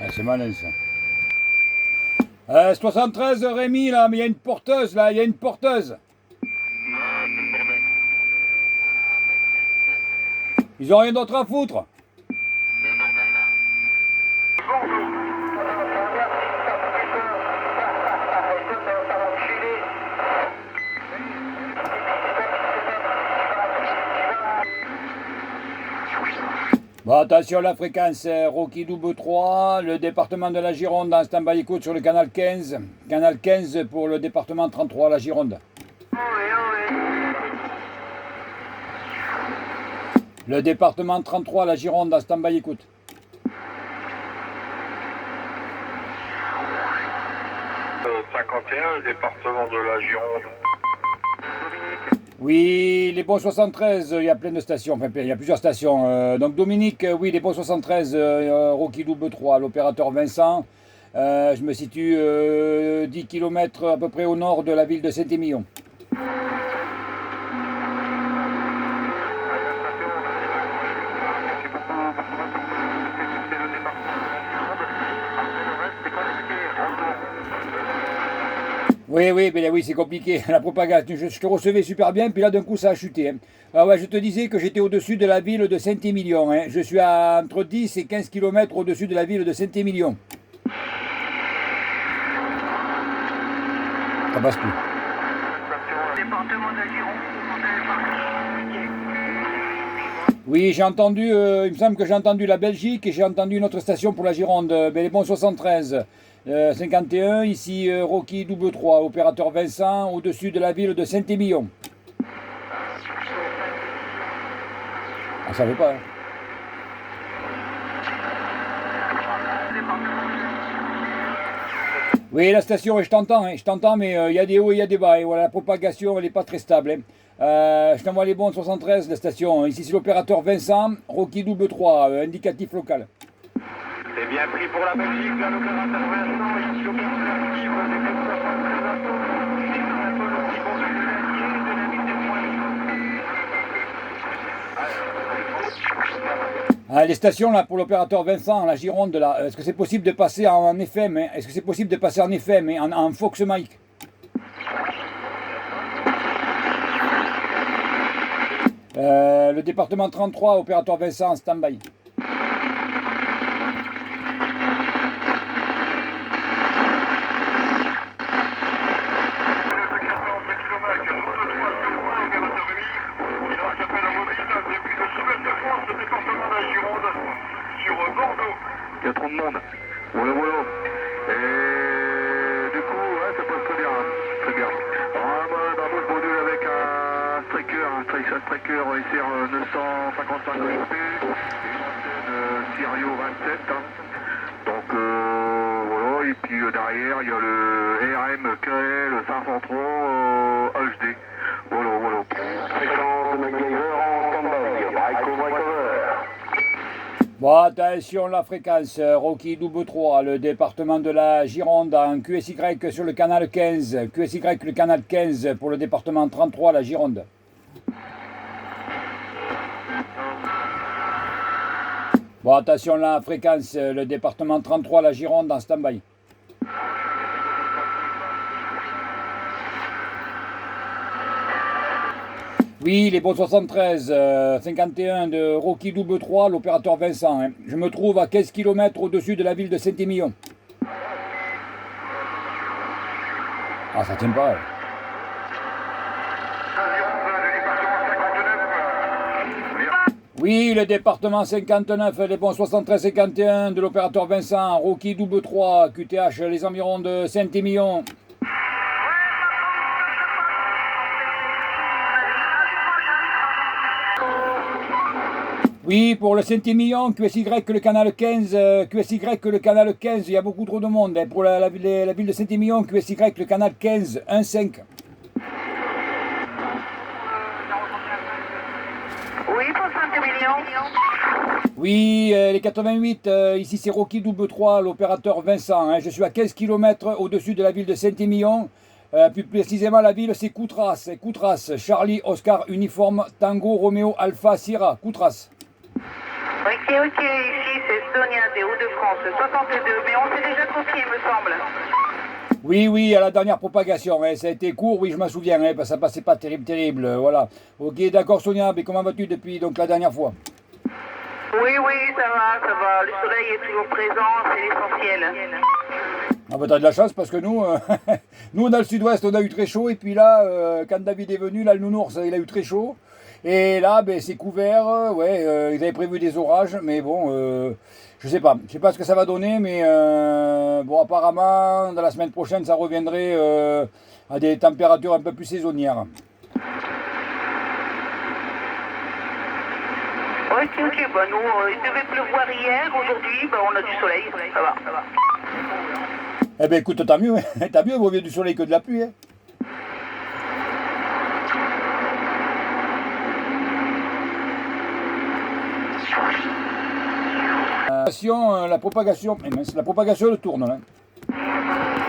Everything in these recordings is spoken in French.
Ah, c'est malin ça. 73 Rémi là, mais il y a une porteuse là, il y a une porteuse. Ils ont rien d'autre à foutre. Bon, attention, la fréquence Rocky double 3, le département de la Gironde en stand-by écoute sur le canal 15. Canal 15 pour le département 33, la Gironde. Le département 33, la Gironde en stand-by écoute. « 51, le département de la Gironde. Oui, les bons 73, il y a plein de stations, enfin il y a plusieurs stations. Donc Dominique, oui, les bons 73, Rocky double 3, l'opérateur Vincent. Je me situe 10 km à peu près au nord de la ville de Saint-Émilion. Oui, mais oui, c'est compliqué, la propagation. Je te recevais super bien, puis là d'un coup ça a chuté. Hein. Ah ouais, je te disais que j'étais au-dessus de la ville de Saint-Émilion. Hein. Je suis à entre 10 et 15 km au-dessus de la ville de Saint-Émilion. Ça passe plus. Oui, j'ai entendu, il me semble que j'ai entendu la Belgique et j'ai entendu une autre station pour la Gironde, les bons 73. 51, ici Rocky double 3, opérateur Vincent, au-dessus de la ville de Saint-Émilion. Ah, ça veut pas. Hein. Oui, la station, je t'entends, mais il y a des hauts et il y a des bas. Et voilà, la propagation, elle n'est pas très stable. Hein. Je t'envoie les bons 73, la station. Ici, c'est l'opérateur Vincent, Rocky double 3, indicatif local. C'est bien pris pour la Belgique, là, l'opérateur Vincent, ici l'opérateur Les stations là pour l'opérateur Vincent, la Gironde là, est-ce que c'est possible de passer en FM hein? Est-ce que c'est possible de passer en FM hein? en Fox Mike? Le département 33, opérateur Vincent en stand-by. Il y a trop de monde. Voilà. Et du coup, ouais, ça passe très bien. Hein. Très bien. Dans le module avec un striker SR 955 OSP, une antenne Sirio 27. Hein. Donc voilà, et puis derrière, il y a le RM KL 503 HD. Voilà. Fréquence de MacGyver en stand-by. Breakover. Bon, attention, la fréquence, Rocky double 3, le département de la Gironde en QSY sur le canal 15. QSY, le canal 15 pour le département 33, la Gironde. Bon, attention, la fréquence, le département 33, la Gironde en stand-by. Oui, les bons 73, 51 de Rocky double 3, l'opérateur Vincent. Hein. Je me trouve à 15 km au-dessus de la ville de Saint-Émilion. Ah, ça tient pas. Hein. Oui, le département 59, les bons 73-51 de l'opérateur Vincent, Rocky double 3, QTH, les environs de Saint-Émilion. Oui, pour le Saint-Émilion, QSY, le canal 15, QSY, le canal 15, il y a beaucoup trop de monde. Hein. Pour la ville de Saint-Émilion, QSY, le canal 15, 1,5. Oui, pour Saint-Émilion. Oui, les 88, ici c'est Rocky double 3, l'opérateur Vincent. Hein. Je suis à 15 km au-dessus de la ville de Saint-Émilion. Plus précisément, la ville c'est Coutras. Coutras, Charlie, Oscar, Uniforme, Tango, Roméo, Alpha, Sierra. Coutras. Ok, ici c'est Sonia des Hauts-de-France 62, mais on s'est déjà confié, me semble. Oui, à la dernière propagation, hein. Ça a été court, oui, je m'en souviens, hein, parce que ça passait pas terrible, voilà. Ok, d'accord Sonia, mais comment vas-tu depuis donc la dernière fois? Oui, ça va. Le soleil est toujours présent, c'est l'essentiel. Ah bah t'as de la chance parce que nous, nous dans le sud-ouest on a eu très chaud et puis là, quand David est venu, là le nounours il a eu très chaud. Et là ben, c'est couvert, ouais, ils avaient prévu des orages, mais bon, je sais pas ce que ça va donner, mais bon apparemment dans la semaine prochaine ça reviendrait à des températures un peu plus saisonnières. Ok, bah nous, il devait pleuvoir hier, aujourd'hui, bah on a du soleil, ça va. Eh ben écoute, tant mieux, tant mieux, il vaut mieux du soleil que de la pluie. Hein. La propagation elle tourne là.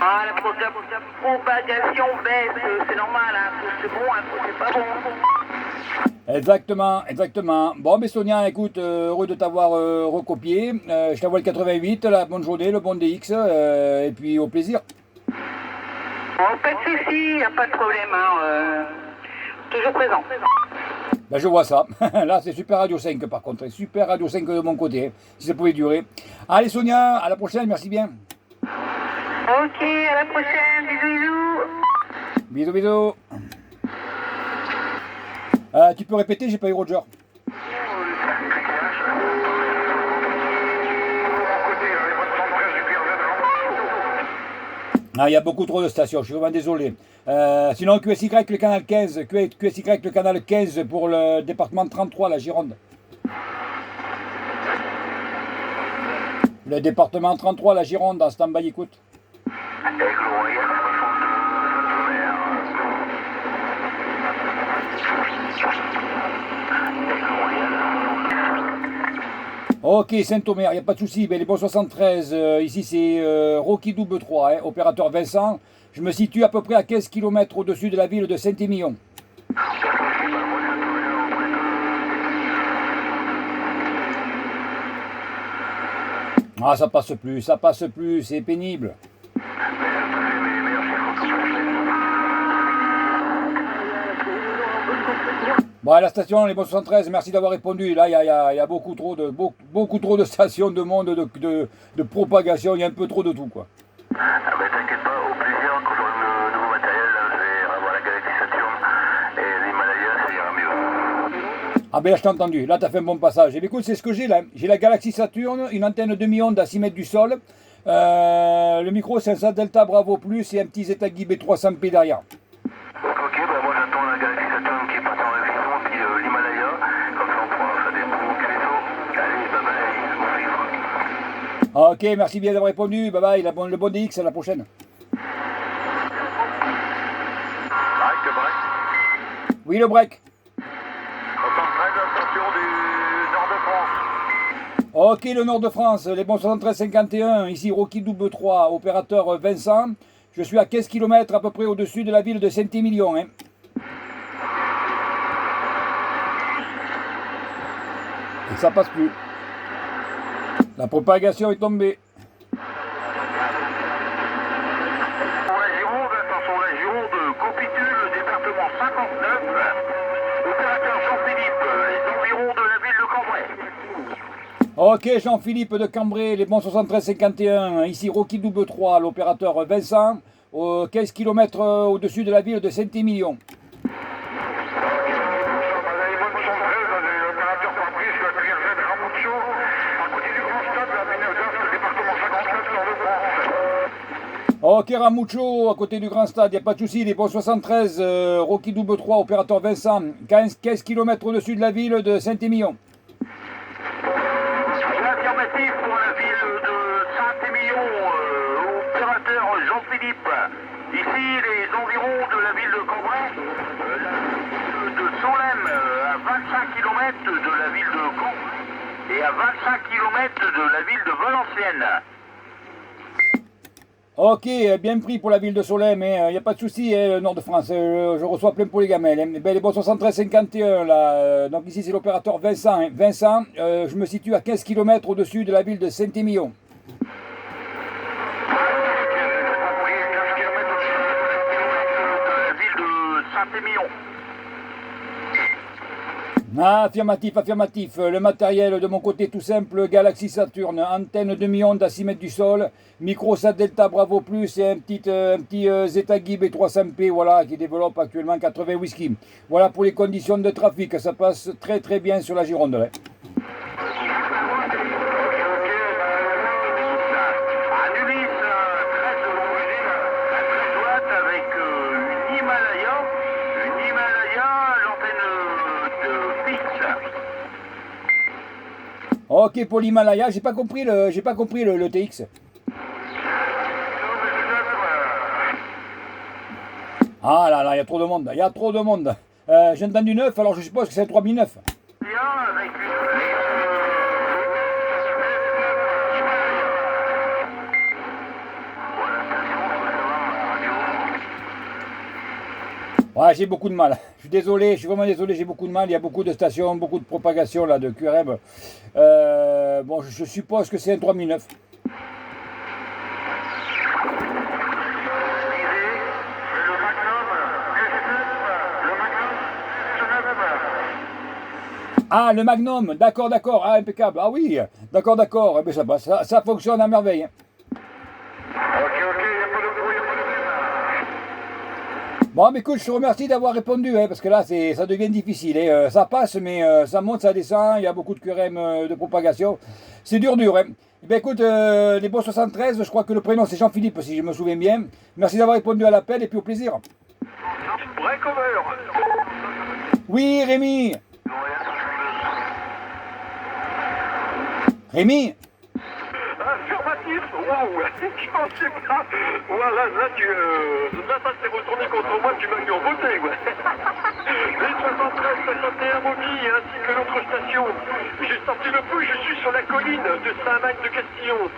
Ah, la propagation baisse, c'est normal, hein, c'est bon, hein, c'est pas bon. Exactement. Bon, mais Sonia, écoute, heureux de t'avoir recopié. Je t'envoie le 88, la bonne journée, le bon DX, et puis au plaisir. Bon, pas de soucis, y a pas de problème, hein, toujours présent. Ben, je vois ça. Là, c'est Super Radio 5 par contre. Super Radio 5 de mon côté, si ça pouvait durer. Allez Sonia, à la prochaine, merci bien. Ok, à la prochaine, bisous. Bisous. Tu peux répéter, j'ai pas eu Roger. Ah, il y a beaucoup trop de stations, je suis vraiment désolé. Sinon, QSY le canal 15, QSY le canal 15 pour le département 33, la Gironde. Le département 33, la Gironde, en stand-by, écoute. Ok, Saint-Omer, il n'y a pas de souci. Ben, les bons 73, ici c'est Rocky double 3, hein, opérateur Vincent. Je me situe à peu près à 15 km au-dessus de la ville de Saint-Émilion. Ah, ça passe plus, c'est pénible. Bon, à la station, les bons 73, merci d'avoir répondu. Là, il y a beaucoup trop de stations, de monde, de propagation, il y a un peu trop de tout, quoi. Ah bah t'inquiète pas, au plaisir, quand j'aurai le nouveau matériel, là, je vais avoir la Galaxy Saturn et l'Himalaya, ça ira mieux. Ah ben là, je t'ai entendu, là, t'as fait un bon passage. Et bien, écoute, c'est ce que j'ai là. J'ai la Galaxy Saturn, une antenne demi-onde à 6 mètres du sol. Le micro, c'est un SAT Delta Bravo Plus et un petit Zetagi B300P derrière. Ok, bah moi j'attends la Galaxy Saturn qui est partie en révision, puis l'Himalaya, comme ça on pourra faire des bons vaisseaux. Allez, bye bye, mon vivre. Ok, merci bien d'avoir répondu. Bye bye, le bon DX, à la prochaine. Oui, le break. 73, station du nord de France. Ok, le nord de France, les bons 73-51, ici Rocky double 3, opérateur Vincent. Je suis à 15 km à peu près au-dessus de la ville de Saint-Émilion. Hein. Et ça passe plus. La propagation est tombée. Pour la Gironde, attention, la Gironde, Copitule, département 59, opérateur Jean-Philippe, les environs de la ville de Cambrai. Ok, Jean-Philippe de Cambrai, les bons 73-51, ici Rocky double 3, l'opérateur Vincent, 15 km au-dessus de la ville de Saint-Émilion. Ok, Ramucho, à côté du Grand Stade, il n'y a pas de souci, les bons 73, Rocky double 3, opérateur Vincent, 15 km au-dessus de la ville de Saint-Émilion. Affirmatif pour la ville de Saint-Émilion, opérateur Jean-Philippe. Ici, les environs de la ville de Cambrai, la ville de Solem, à 25 km de la ville de Cambrai. Et et à 25 km de la ville de Valenciennes. Ok, bien pris pour la ville de Solesmes, mais il n'y a pas de souci, le nord de France, je reçois plein pour les gamelles. Hein. Ben, les bons 73-51, là, donc ici c'est l'opérateur Vincent. Hein. Vincent, je me situe à 15 km au-dessus de la ville de Saint-Émilion. Oui, 15 km de la ville de Saint-Émilion. Ah, affirmatif, affirmatif. Le matériel de mon côté tout simple, Galaxy Saturn, antenne demi-onde à 6 mètres du sol, Microsat Delta Bravo Plus et un petit Zeta Gib E300P, voilà, qui développe actuellement 80 whisky. Voilà pour les conditions de trafic, ça passe très très bien sur la Gironde. Là. Ok pour l'Himalaya, j'ai pas compris le TX. Ah là là, il y a trop de monde, il y a trop de monde. J'ai entendu 9, alors je suppose que c'est 3009. Ouais, j'ai beaucoup de mal. Je suis désolé, je suis vraiment désolé, j'ai beaucoup de mal. Il y a beaucoup de stations, beaucoup de propagation là de QRM. Bon, je suppose que c'est un 3009. Ah, le Magnum, d'accord, d'accord, ah, impeccable. Ah oui, d'accord, d'accord. Eh bien, ça fonctionne à merveille. Hein. Bon, mais écoute, je te remercie d'avoir répondu, hein, parce que là, ça devient difficile. Hein. Ça passe, mais ça monte, ça descend. Il y a beaucoup de QRM de propagation. C'est dur, dur. Hein. Eh bien, écoute, les bons 73, je crois que le prénom, c'est Jean-Philippe, si je me souviens bien. Merci d'avoir répondu à l'appel et puis au plaisir. Oui, Rémi. Rémi. Affirmatif, waouh, je pensais pas. Voilà, là, ça s'est retourné contre moi, tu m'as mis en beauté, ouais. Les 73, 51 Moby, ainsi que l'autre station. J'ai sorti le pouls, je suis sur la colline de Saint-Magne de Castillon.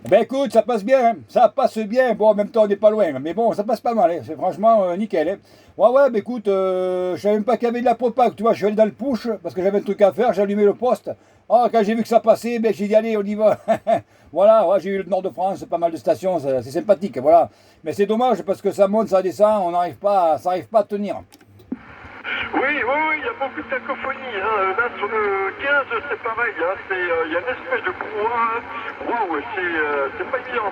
Ben écoute, ça passe bien, hein. Ça passe bien. Bon, en même temps, on n'est pas loin, mais bon, ça passe pas mal. Hein. C'est franchement nickel. Hein. Ouais, ben écoute, je savais même pas qu'il y avait de la propag. Tu vois, je suis allé dans le push parce que j'avais un truc à faire. J'ai allumé le poste. Oh, quand j'ai vu que ça passait, ben j'ai dit allez, on y va. Voilà, ouais, j'ai eu le nord de France, pas mal de stations, c'est sympathique. Voilà. Mais c'est dommage parce que ça monte, ça descend, ça n'arrive pas à tenir. Oui, il y a beaucoup de cacophonie. Hein. Là, sur le 15, c'est pareil. Hein. Il y a une espèce de brouhaha. Waouh, c'est pas évident.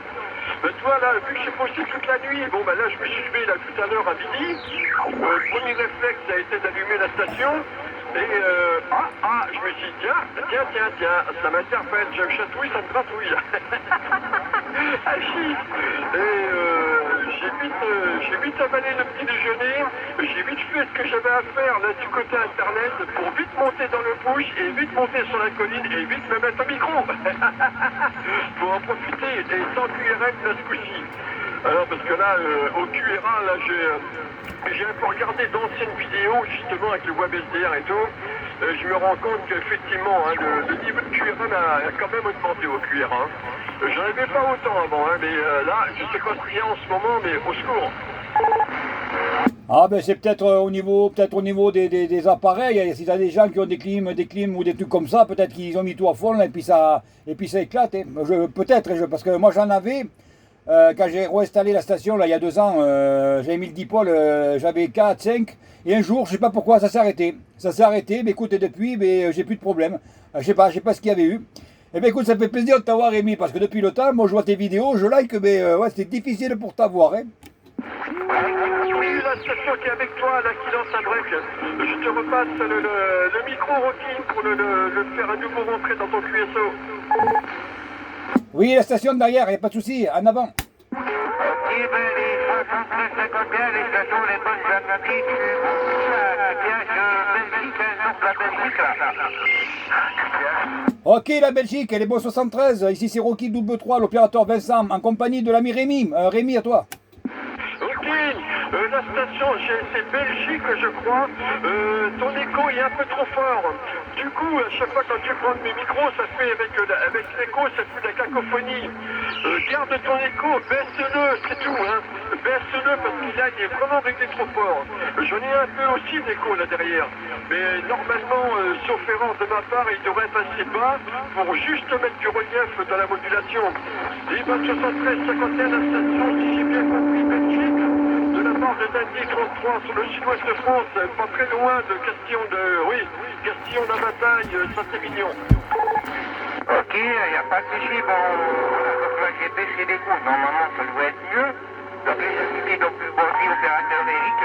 Ben, toi, là, vu que j'ai posté toute la nuit, bon, ben là, je me suis levé là, tout à l'heure à midi. Le premier réflexe a été d'allumer la station. Et je me suis dit, tiens, ça m'interpelle, je me chatouille, ça me gratouille. Et j'ai vite avalé le petit déjeuner, j'ai vite fait ce que j'avais à faire là du côté internet pour vite monter dans le push et vite monter sur la colline et vite me mettre au micro. Pour en profiter et sans QRM là ce coup-ci. Alors parce que là, au QRA, là j'ai un peu regardé d'anciennes vidéos justement avec le web SDR et tout. Je me rends compte qu'effectivement, hein, le niveau de QRM a quand même augmenté au QRA. J'en avais pas autant avant, hein, mais là, je sais pas ce qu'il y a en ce moment, mais au secours. Ah ben c'est peut-être au niveau des appareils. Si tu as des gens qui ont des clims ou des trucs comme ça, peut-être qu'ils ont mis tout à fond là, et puis ça éclate. Hein. Parce que moi j'en avais. Quand j'ai réinstallé la station là, il y a 2 ans, j'avais mis le dipôle, j'avais 4, 5, et un jour, je sais pas pourquoi, ça s'est arrêté. Ça s'est arrêté, mais écoute, depuis, j'ai plus de problème. Je sais pas ce qu'il y avait eu. Eh bien écoute, ça fait plaisir de t'avoir, Rémi, parce que depuis le temps, moi je vois tes vidéos, je like, mais ouais, c'était difficile pour t'avoir. Hein. Oui, la station qui est avec toi, là, qui lance un break. Je te repasse le micro, Rocky, pour le faire à nouveau rentrer dans ton QSO. Oui, la station derrière, il n'y a pas de souci, en avant. Ok, ben les 73-51, les stations, les bonnes alternatives, Belgique, donc la Belgique là. Ok, la Belgique, les bons 73, ici c'est Rocky Double 3, l'opérateur Vincent, en compagnie de l'ami Rémi. Rémi, à toi. Ok, La station, c'est Belgique, je crois. Ton écho est un peu trop fort. Du coup, à chaque fois quand tu prends mes micros, ça fait avec l'écho, ça fait de la cacophonie. Garde ton écho, baisse-le, c'est tout. Hein. Baisse-le parce qu'il là, il est vraiment réglé trop fort. J'en ai un peu aussi d'écho là derrière. Mais normalement, sauf erreur de ma part, il devrait être assez bas pour juste mettre du relief dans la modulation. Les 73 51 la station, si j'ai bien compris, Belgique, de la part de Dandy 33 sur le sud-ouest de France, pas très loin de Castillon de la Bataille, Saint-Émilion. Ok, il n'y a pas de souci. Bon, voilà, donc là j'ai baissé les coups. Normalement, ça doit être mieux. Donc les activités, donc bon, si opérateur Eric,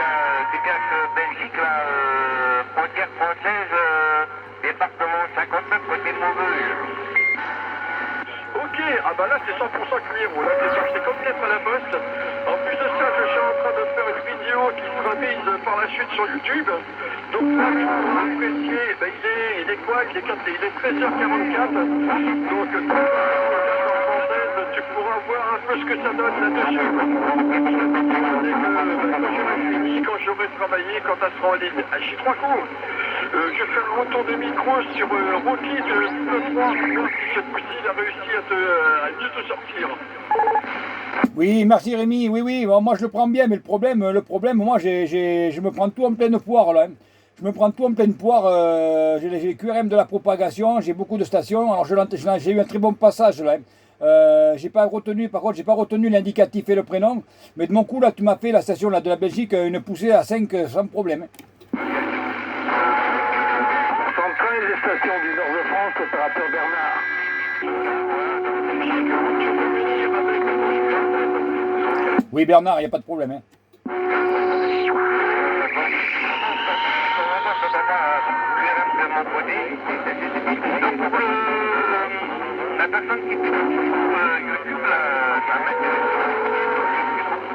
dégage Belgique, là, frontière française, département 59, côté Maubeuge. Ok, ah bah là c'est 100% cuir, là c'est comme lettre à la bosse. En plus de ça, je suis en train de faire une vidéo qui sera mise par la suite sur YouTube. Donc là, tu pourras apprécier, ben, il est quoi? Il est 13h44. Donc en française, tu pourras voir un peu ce que ça donne là-dessus. Quand j'aurai fini, quand j'aurai travaillé, quand elle sera en ligne. Ah, j'ai 3 coups. Je fais un retour de micro sur Rocky de 3 voir si cette fois-ci il a réussi à mieux te sortir. Oui, merci Rémi. Oui, oui, bon, moi je le prends bien, mais le problème, moi, je me prends tout en pleine poire là. Hein. Je me prends tout en pleine poire. J'ai les QRM de la propagation, j'ai beaucoup de stations. Alors j'ai eu un très bon passage là. J'ai pas retenu, par contre, j'ai pas retenu l'indicatif et le prénom. Mais de mon coup là, tu m'as fait la station là de la Belgique une poussée à 5 sans problème. 73, les stations du nord de France, opérateur Bernard. Oui Bernard, il n'y a pas de problème. Hein. La personne qui fait sur YouTube, là, ça met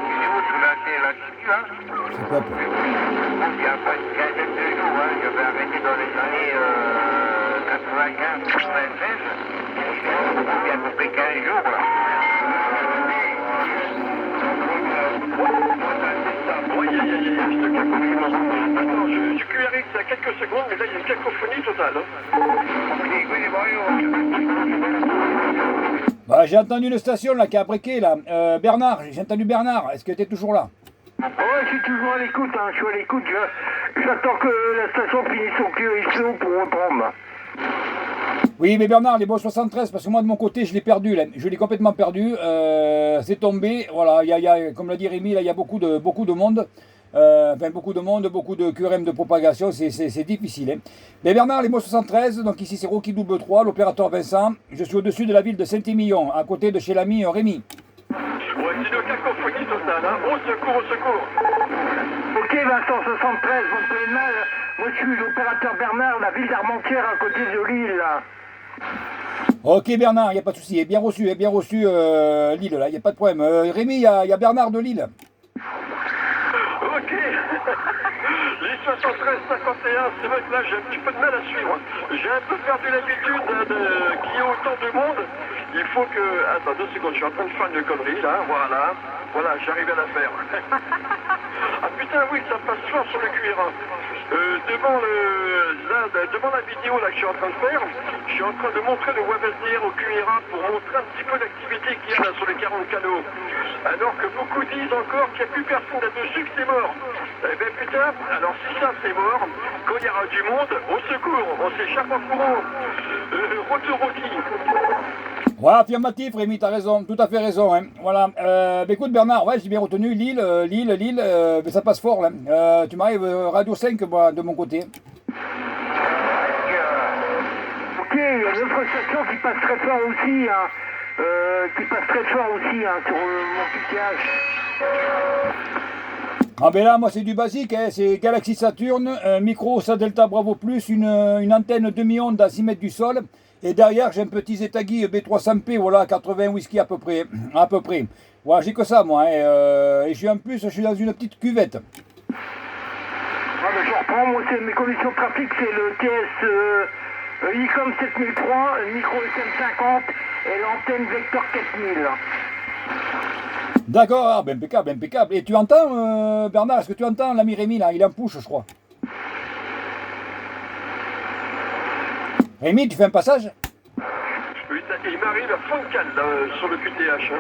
vidéo sur la situ, hein. C'est top. Il y a pas une quinzaine de jours, hein. Je vais arrêter dans les années 95, 96. Il y a à peu près 15 jours, là. Je QRX à quelques secondes, mais là il y a une cacophonie totale. Bah, j'ai entendu une station là qui a breaké là. Bernard, j'ai entendu Bernard. Est-ce que tu es toujours là? Ouais, je suis toujours à l'écoute, hein. Je suis à l'écoute. J'attends que la station finisse son QRXO pour reprendre. Oui, mais Bernard, les bons 73, parce que moi de mon côté, je l'ai perdu là. Je l'ai complètement perdu. C'est tombé. Voilà, il y a, comme l'a dit Rémi, là, il y a beaucoup de monde. Enfin, beaucoup de monde, beaucoup de QRM de propagation, c'est difficile. Hein. Mais Bernard, les mots 73, donc ici c'est Rocky double 3, l'opérateur Vincent. Je suis au-dessus de la ville de Saint-Émilion, à côté de chez l'ami Rémi. Ouais, c'est une cacophonie totale, hein. Au secours, au secours. Ok, Vincent 73, vous me mal. Moi, je suis l'opérateur Bernard, la ville d'Armentières, à côté de Lille, là. Ok Bernard, il n'y a pas de souci. Bien reçu Lille, là, il n'y a pas de problème. Rémi, il y a Bernard de Lille. Ok. Les 73, 51, c'est vrai que là j'ai un petit peu de mal à suivre. J'ai un peu perdu l'habitude qu'il y ait autant de monde. Il faut que... Attends 2 secondes, je suis en train de faire une connerie là, voilà. Voilà, j'arrive à la faire. Ah putain oui, ça passe fort sur le cuir. Devant la vidéo là que je suis en train de faire, je suis en train de montrer le WebSDR au QRA pour montrer un petit peu l'activité qu'il y a là sur les 40 canaux. Alors que beaucoup disent encore qu'il n'y a plus personne là-dessus, que c'est mort. Eh ben putain, alors si ça c'est mort, quand il y aura du monde, au secours, on s'échappe en courant. Retour Rocky. Ouais, affirmatif Rémi, t'as raison, tout à fait raison. Hein. Voilà. Écoute Bernard, ouais, j'ai bien retenu Lille, mais ça passe fort là. Tu m'arrives Radio 5 moi, de mon côté. Ok, il y a une autre station qui passe très fort aussi, hein. Sur mon piquage. Ah ben là, moi c'est du basique, hein. C'est Galaxy Saturn, un micro SA Delta Bravo Plus, une antenne demi-onde à 6 mètres du sol. Et derrière, j'ai un petit Zetagi B300P, voilà, 80 whisky à peu près. Voilà, j'ai que ça, moi. Hein, et je suis dans une petite cuvette. Ah, mais je reprends, moi, mes conditions de trafic, c'est le TS ICOM 7003, le micro SM50 et l'antenne Vector 4000. D'accord, ah, ben impeccable, impeccable. Et tu entends, Bernard, est-ce que tu entends l'ami Rémi là? Il est en push, je crois. Rémi, tu fais un passage? Oui, il m'arrive à Foncal sur le QTH.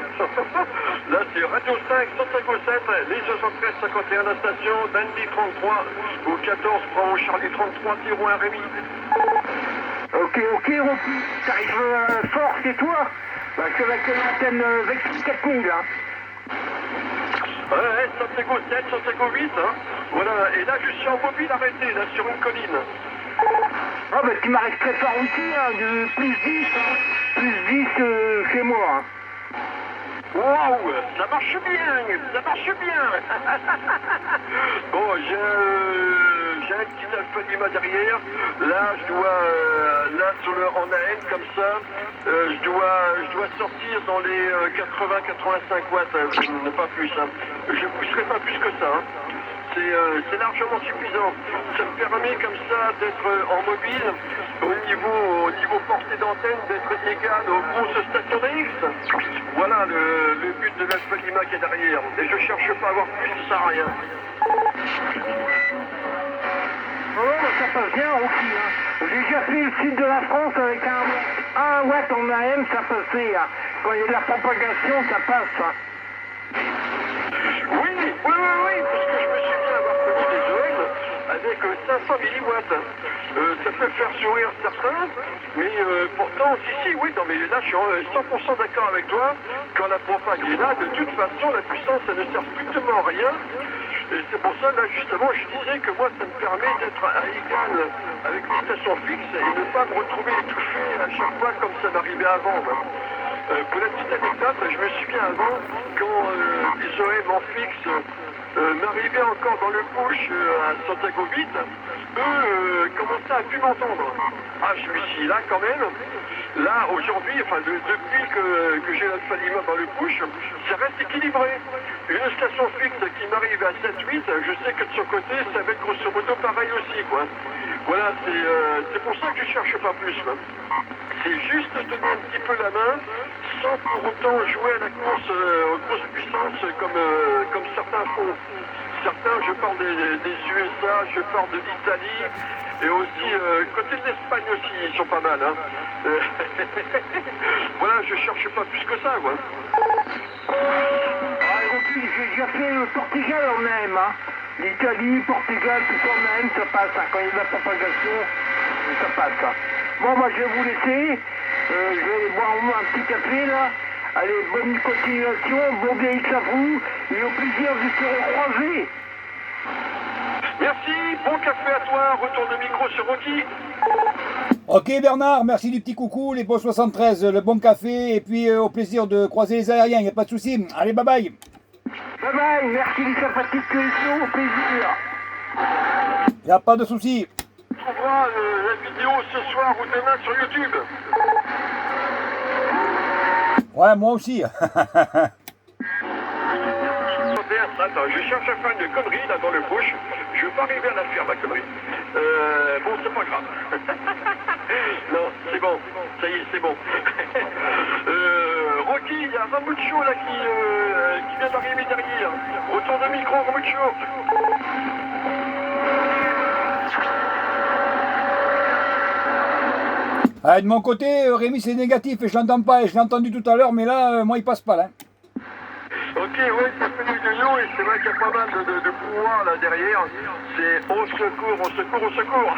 Là, c'est Radio 5, 157, les 73 51, la station, Dandy 33, au 14, Bravo Charlie 33, 01 Rémi. Ok, Rocky, t'arrives fort chez toi? Bah, c'est avec l'antenne Vexi 4000, hein. Ouais, Santiago 7, Santiago 8, hein. Voilà, et là, je suis en mobile arrêté, là, sur une colline. Ah, bah, tu m'arrives très fort aussi, hein, de plus 10, hein. Plus 10 chez moi, hein. Waouh, ça marche bien, ça marche bien. Bon, j'ai un petit Alpha Lima derrière. Là, je dois, là sur le en AM comme ça, je dois sortir dans les 80-85 watts, pas plus. Hein. Je ne pousserai pas plus que ça. Hein. C'est largement suffisant. Ça me permet comme ça d'être en mobile au niveau portée d'antenne, d'être égal aux grosses stations DX. Voilà le but de l'Alpha Lima qui est derrière. Et je cherche pas à avoir plus, ça sert à rien. Oh, bah, ça passe bien aussi, hein. J'ai déjà fait le sud de la France avec un watt en AM, ça passait, hein. Quand il y a de la propagation, ça passe, hein. Oui, parce que je me suis bien avoir connu des OM avec 500 milliwatts. Ça peut faire sourire certains, mais pourtant, si, oui, non, mais là, je suis 100% d'accord avec toi. Quand la propague est là, de toute façon, la puissance, ça ne sert strictement à rien. Et c'est pour ça, là, justement, je disais que moi, ça me permet d'être à égal avec une station fixe et ne pas me retrouver étouffé à chaque fois comme ça m'arrivait avant. Pour la petite anecdote, je me souviens avant, quand les OM en fixe m'arrivaient encore dans le push à Santiago 8, eux commençaient à plus m'entendre. Ah, je me suis dit, là, quand même, là, aujourd'hui, enfin, depuis que j'ai l'Alpha Lima dans le push, ça reste équilibré. Une station fixe qui m'arrive à 7-8, je sais que de son côté, ça va être grosso modo pareil aussi, quoi. Voilà, c'est pour ça que je cherche pas plus, quoi. C'est juste donner un petit peu la main, sans pour autant jouer à la course aux grosses puissances comme certains font. Certains, je parle des USA, je parle de l'Italie, et aussi, côté de l'Espagne aussi, ils sont pas mal, hein. Voilà, je cherche pas plus que ça, quoi. Ah, Rocky, j'ai déjà fait le Portugal en AM, hein. L'Italie, Portugal, tout ça en AM, ça passe, hein. Quand il y a de la propagation, ça passe, hein. Bon, bah, je vais vous laisser. Je vais aller boire au moins un petit café, là. Allez, bonne continuation, bon VX à vous, et au plaisir de se recroiser. Merci, bon café à toi, retour de micro sur Rocky. Ok Bernard, merci du petit coucou, les bons 73, le bon café, et puis au plaisir de croiser les aériens, il n'y a pas de souci. Allez, bye bye. Bye bye, merci les sympathiques que sont, au plaisir. Il n'y a pas de souci. Tu trouveras la vidéo ce soir ou demain sur YouTube. Ouais, moi aussi. Attends, je cherche à faire une connerie là dans le push. Je vais pas arriver à la faire, ma connerie. Bon, c'est pas grave. Non, c'est bon. Ça y est, c'est bon. Rocky, il y a Ramucho là qui vient d'arriver derrière. Retour de micro, Ramucho. Ah, de mon côté, Rémi, c'est négatif et je l'entends pas. Et je l'ai entendu tout à l'heure, mais là, moi, il passe pas là. Ok, ouais, ça fait du yo et c'est vrai qu'il y a pas mal de pouvoir là derrière. C'est au secours, au secours, au secours.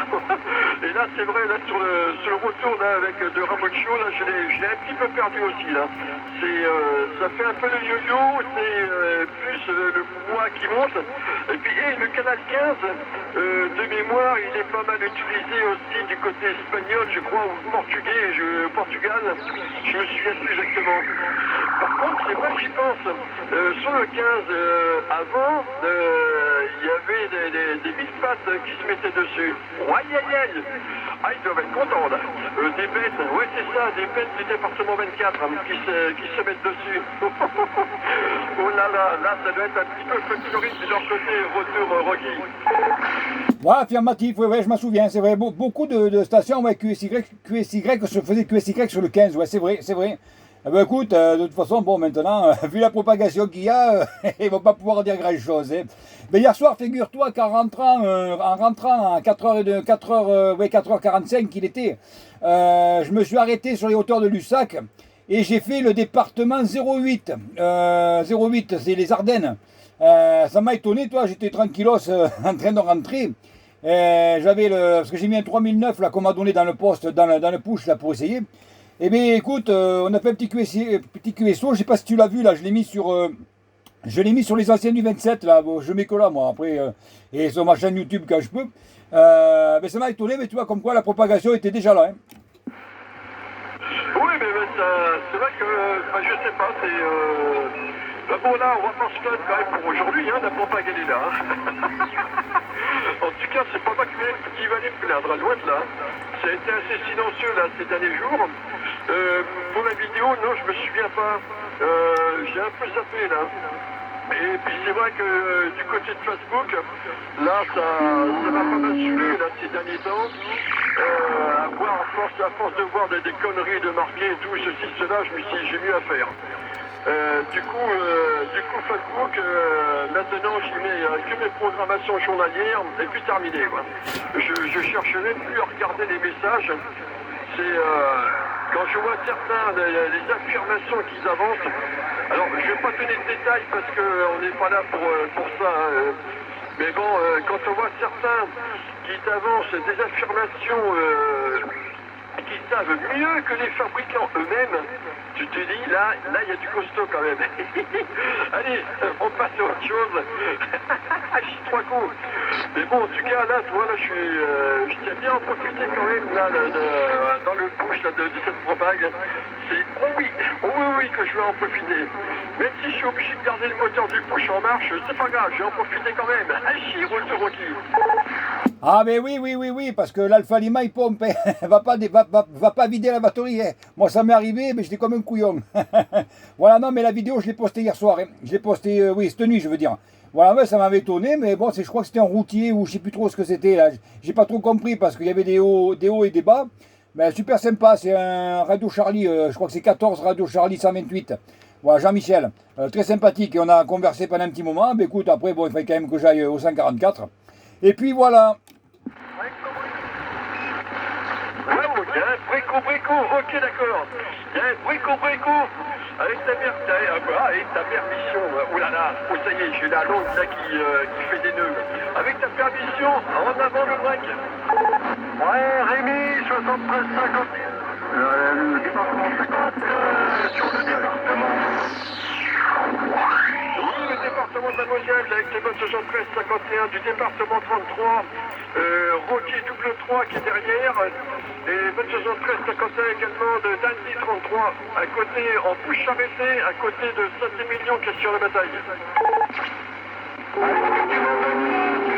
Et là, c'est vrai, là, sur le retour là, avec de Ramucho, là, je l'ai un petit peu perdu aussi là. Ça fait un peu le yo-yo, c'est plus le pouvoir qui monte. Et puis, le canal 15, de mémoire, il est pas mal utilisé aussi du côté espagnol, je crois, ou portugais, Portugal. Je me souviens plus exactement. Par contre, c'est vrai que j'y pense. Sur le 15, avant, il y avait des mille pattes qui se mettaient dessus. Aïe aïe aïe. Ah, ils doivent être contents là. Des bêtes, ouais c'est ça, des bêtes du département 24 qui se mettent dessus. Oh là là, là ça doit être un petit peu folklorique de leur côté, retour Rocky. Ouais, affirmatif, ouais, je m'en souviens, c'est vrai. Beaucoup de stations, ouais, QSY se faisaient QSY sur le 15, ouais, c'est vrai, c'est vrai. Eh ben écoute, de toute façon, bon, maintenant, vu la propagation qu'il y a, ils vont pas pouvoir dire grand-chose. Hein. Mais hier soir, figure-toi qu'en rentrant à 4h45 qu'il était, je me suis arrêté sur les hauteurs de Lussac et j'ai fait le département 08. 08, c'est les Ardennes. Ça m'a étonné, toi, j'étais tranquillos en train de rentrer. Parce que j'ai mis un 3009 là qu'on m'a donné dans le poste, dans le push là pour essayer. Eh bien écoute, on a fait un petit QSO, je sais pas si tu l'as vu là, je l'ai mis sur les anciens du 27 là, bon, je mets que là moi après, et sur ma chaîne YouTube quand je peux. Mais ça m'a étonné, mais tu vois comme quoi la propagation était déjà là. Hein. Oui, mais c'est vrai que, je sais pas, bon là, on va pas se plaindre quand même pour aujourd'hui, hein, la propagande elle est là. Hein. En tout cas, c'est pas moi qui va aller me plaindre, loin de là. Ça a été assez silencieux là ces derniers jours. Pour la vidéo, non, je me souviens pas. J'ai un peu zappé là. Et puis c'est vrai que du côté de Facebook, là, ça m'a pas mal saoulé là ces derniers temps. À force de voir des conneries de marquer et tout, ceci, cela, je me suis dit, j'ai mieux à faire. Du coup, Facebook, maintenant, j'y mets que mes programmations journalières et puis terminé. Quoi. Je cherche même plus à regarder les messages. C'est quand je vois certains, les affirmations qu'ils avancent. Alors, je ne vais pas donner de détails parce qu'on n'est pas là pour ça. Hein. Mais bon, quand on voit certains qui avancent des affirmations qui savent mieux que les fabricants eux-mêmes, tu te dis, là, il y a du costaud quand même. Allez, on passe à autre chose. Je suis trois coups. Mais bon, en tout cas, là, tu vois, là, je tiens bien à en profiter quand même, là, dans le push là, de cette propague. C'est oui, que je vais en profiter. Même si je suis obligé de garder le moteur du push en marche, c'est pas grave, je vais en profiter quand même. Allez, roule de Rocky. Ah mais oui, parce que l'Alpha Lima il pompe, hein. va pas vider la batterie. Hein. Moi ça m'est arrivé, mais j'étais comme un couillon. Voilà, non mais la vidéo je l'ai postée hier soir. Hein. Je l'ai postée, oui, cette nuit je veux dire. Voilà, mais ça m'avait étonné, mais bon, je crois que c'était un routier ou je sais plus trop ce que c'était là. J'ai pas trop compris parce qu'il y avait des hauts et des bas. Mais super sympa, c'est un Radio Charlie, je crois que c'est 14 Radio Charlie 128. Voilà, Jean-Michel, très sympathique et on a conversé pendant un petit moment. Mais écoute, après, bon, il fallait quand même que j'aille au 144. Et puis voilà. Il y a un brico, ok d'accord. Il y a un brico, avec ta permission. Oh là là, oh ça y est, j'ai la longue là qui fait des nœuds. Avec ta permission, en avant le break. Ouais, Rémi, 73-50. Le département 50, sur le département. Oui, le département de la Moselle, avec les votes 73-51 du département 33. Rocky double 3 qui est derrière. Et 73-51 également de Dandy 33, à côté, en push arrêté, à côté de Saint-Émilion qui est sur la bataille.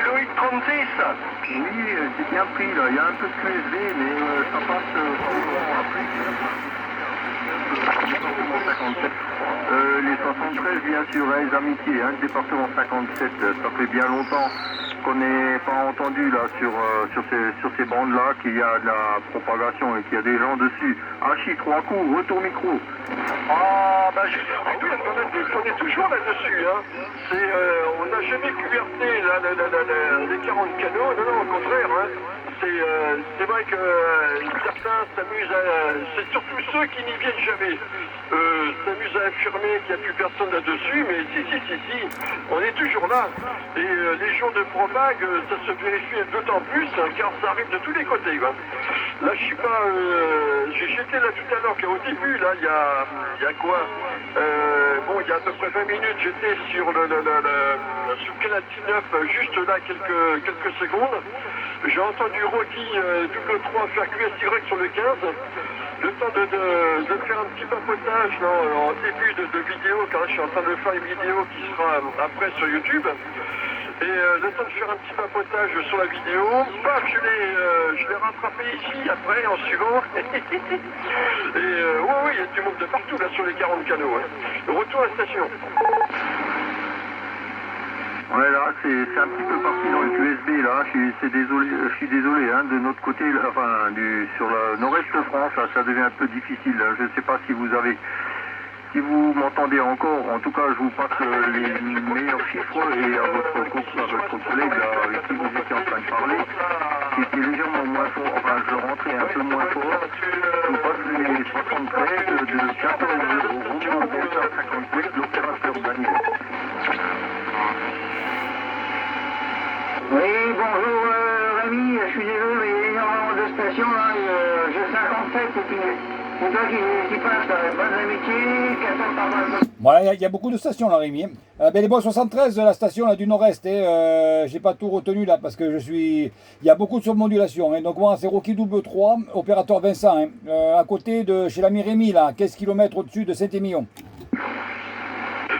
Loïc 36. Oui, c'est bien pris là, il y a un peu de QSV, mais ça passe après. Département 57. Les 73 bien sûr, hein, les amitiés, hein, le département 57, ça fait bien longtemps qu'on n'est pas entendu là sur ces bandes là qu'il y a de la propagation et qu'il y a des gens dessus. Hachi, 3 coups, retour micro. Oui, on est toujours là-dessus. Hein. On n'a jamais cuverté les 40 canaux, non, au contraire. Hein. C'est vrai que certains s'amusent c'est surtout ceux qui n'y viennent jamais, s'amusent à affirmer qu'il n'y a plus personne là-dessus, mais si, on est toujours là. Et les jours de propague, ça se vérifie d'autant plus, hein, car ça arrive de tous les côtés. Quoi. Là, je suis pas... J'étais là tout à l'heure, qu'au début, là, il y a quoi il y a à peu près 20 minutes, j'étais sur sous Canal 19, juste là, quelques secondes. J'ai entendu Rocky double 3 faire QSY sur le 15. Le temps de faire un petit papotage là, en début de vidéo, car là je suis en train de faire une vidéo qui sera après sur YouTube. Et le temps de faire un petit papotage sur la vidéo, paf, je l'ai rattrapé ici après en suivant. Et il y a du monde de partout là sur les 40 canaux. Hein. Retour à la station. Ouais, là, c'est un petit peu parti dans le QSB, là. Je suis désolé, hein, de notre côté, là, enfin, sur le nord-est de France, là, ça devient un peu difficile. Là. Je ne sais pas si vous avez Si vous m'entendez encore, en tout cas, je vous passe les meilleurs chiffres et à votre collègue là, avec qui vous étiez en train de parler, qui était légèrement moins fort, enfin je rentrais un peu moins fort. Je vous passe les 73 de 14 euros, Delta 58, l'opérateur Daniel. Oui, bonjour Rémi, je suis désolé, mais il y a énormément de stations là, j'ai 57 et puis c'est toi qui passe, bonne amitié, 14 par mois. Voilà, il y a beaucoup de stations là, Rémi. Ben, les bons 73, la station là, du nord-est, j'ai pas tout retenu là parce que il y a beaucoup de surmodulation. Hein. Donc moi, c'est Rocky Double 3, opérateur Vincent, hein, à côté de chez l'ami Rémi, là, 15 km au-dessus de Saint-Émilion.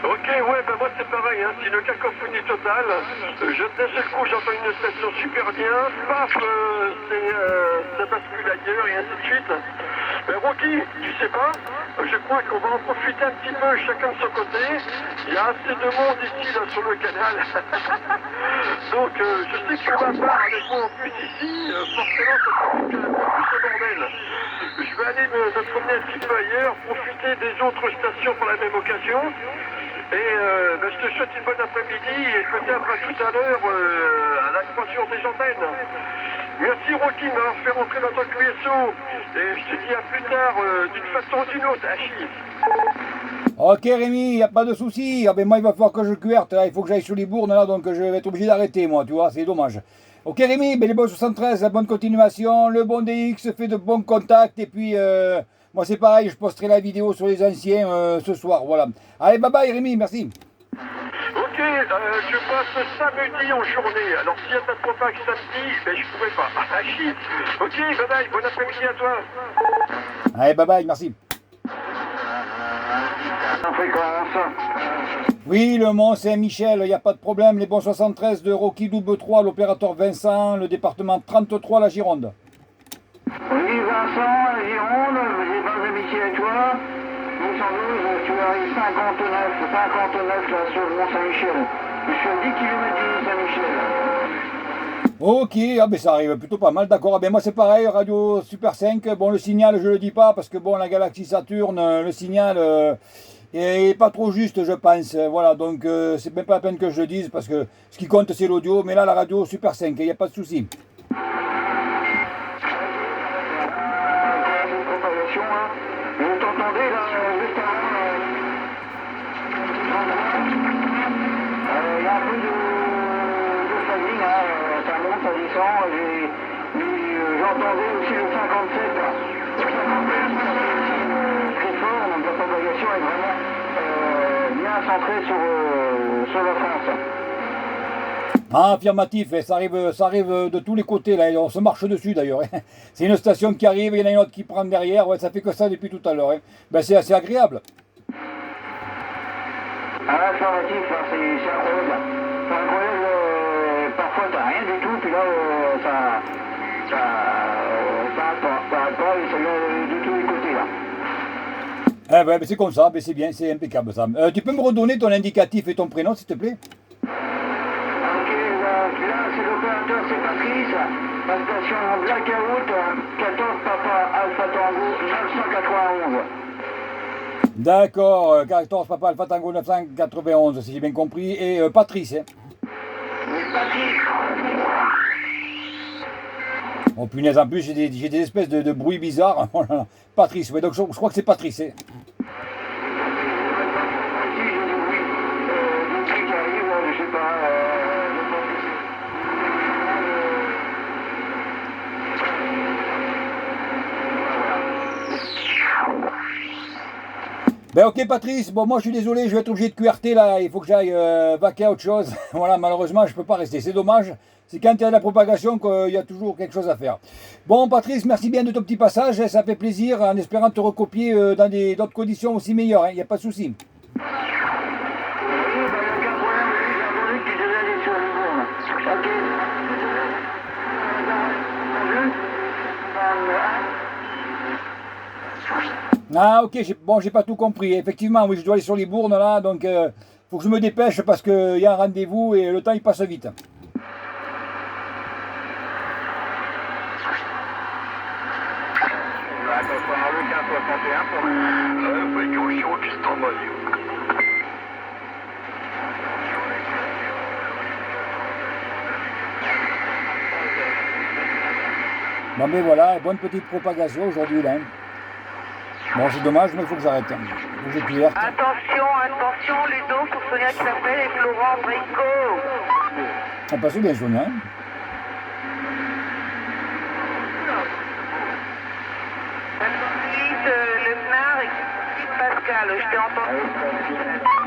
Ok, ouais, ben moi c'est pareil, hein, c'est une cacophonie totale. D'un seul coup, j'entends une station super bien, paf, ça bascule ailleurs et ainsi de suite. Ben Rocky, tu sais pas, je crois qu'on va en profiter un petit peu chacun de son côté. Il y a assez de monde ici, là, sur le canal. Donc, je sais que ma part avec moi en plus ici, forcément, ça complique un peu plus le bordel. Je vais aller me promener un petit peu ailleurs, profiter des autres stations pour la même occasion. Et ben, je te souhaite une bonne après-midi et peut-être à tout à l'heure à la croisure des antennes. Merci Rocky de m'avoir fait rentrer dans ton QSO. Et je te dis à plus tard d'une façon ou d'une autre, Achille. Ok Rémi, il n'y a pas de souci. Ah ben moi il va falloir que je cuerte, là. Il faut que j'aille sur les bournes là, donc je vais être obligé d'arrêter moi, tu vois, c'est dommage. Ok Rémi, ben les bons 73, la bonne continuation, le bon DX fait de bons contacts et puis moi c'est pareil, je posterai la vidéo sur les anciens ce soir, voilà. Allez bye bye Rémi, merci. Ok, je passe samedi en journée. Alors s'il y a ta propague samedi, ben je pourrais pas. Achille. Ok, bye bye, bon après-midi à toi. Allez bye bye, merci. En fréquence. Oui, le Mont Saint-Michel, il n'y a pas de problème. Les bons 73 de Rocky Double 3, l'opérateur Vincent, le département 33, la Gironde. Oui, Vincent, Gironde, j'ai bonnes amitiés avec toi. 212, tu arrives 59 là sur le Mont Saint-Michel. Je suis à 10 km du Mont Saint-Michel. Ok, ah ben ça arrive plutôt pas mal, d'accord. Ah ben moi c'est pareil, Radio Super 5. Bon, le signal, je le dis pas parce que bon, la galaxie Saturne, le signal est pas trop juste, je pense. Voilà, donc c'est même pas la peine que je le dise parce que ce qui compte c'est l'audio. Mais là, la radio Super 5, il n'y a pas de souci. Vous t'entendez là, juste avant, il y a un peu de famine, hein, ça monte, ça descend, j'entendais aussi le 57 là. Le 57 c'est très fort, donc la propagation est vraiment bien centrée sur la France. Ah, affirmatif, ça arrive de tous les côtés, là, on se marche dessus d'ailleurs. C'est une station qui arrive, il y en a une autre qui prend derrière, ouais, ça fait que ça depuis tout à l'heure. Ben, c'est assez agréable. Ah, affirmatif, hein, c'est incroyable. C'est incroyable, parfois t'as rien du tout, puis là, ça arrête pas, et ça vient de tous les côtés là. Eh ben, c'est comme ça, ben, c'est bien, c'est impeccable ça. Tu peux me redonner ton indicatif et ton prénom s'il te plaît? Ok, donc là c'est l'opérateur, c'est Patrice, la station Blackout, 14 Papa Alpha Tango 991. D'accord, 14 Papa Alpha Tango 991, si j'ai bien compris, et Patrice. Hein. Oui, Patrice. Oh punaise, en plus j'ai des espèces de bruits bizarres. Patrice, ouais, donc je crois que c'est Patrice. Hein. Ben ok Patrice, bon moi je suis désolé, je vais être obligé de QRT là, il faut que j'aille vaquer à autre chose. Voilà, malheureusement je peux pas rester, c'est dommage. C'est quand il y a de la propagation qu'il y a toujours quelque chose à faire. Bon Patrice, merci bien de ton petit passage, ça fait plaisir en espérant te recopier dans d'autres conditions aussi meilleures, il n'y a pas de souci. Ah ok, j'ai pas tout compris. Effectivement, oui, je dois aller sur les bournes là, donc faut que je me dépêche parce qu'il y a un rendez-vous et le temps il passe vite. Le 1561 pour... Précaution qui se travaille. Bon mais voilà, bonne petite propagation aujourd'hui là. Bon c'est dommage mais il faut que j'arrête. Faut que j'ai plus verte. Attention, attention, Ludo, pour Sonia qui s'appelle et Florent Brico. On passe bien Sonia. Le Nard et Pascal, je t'ai entendu.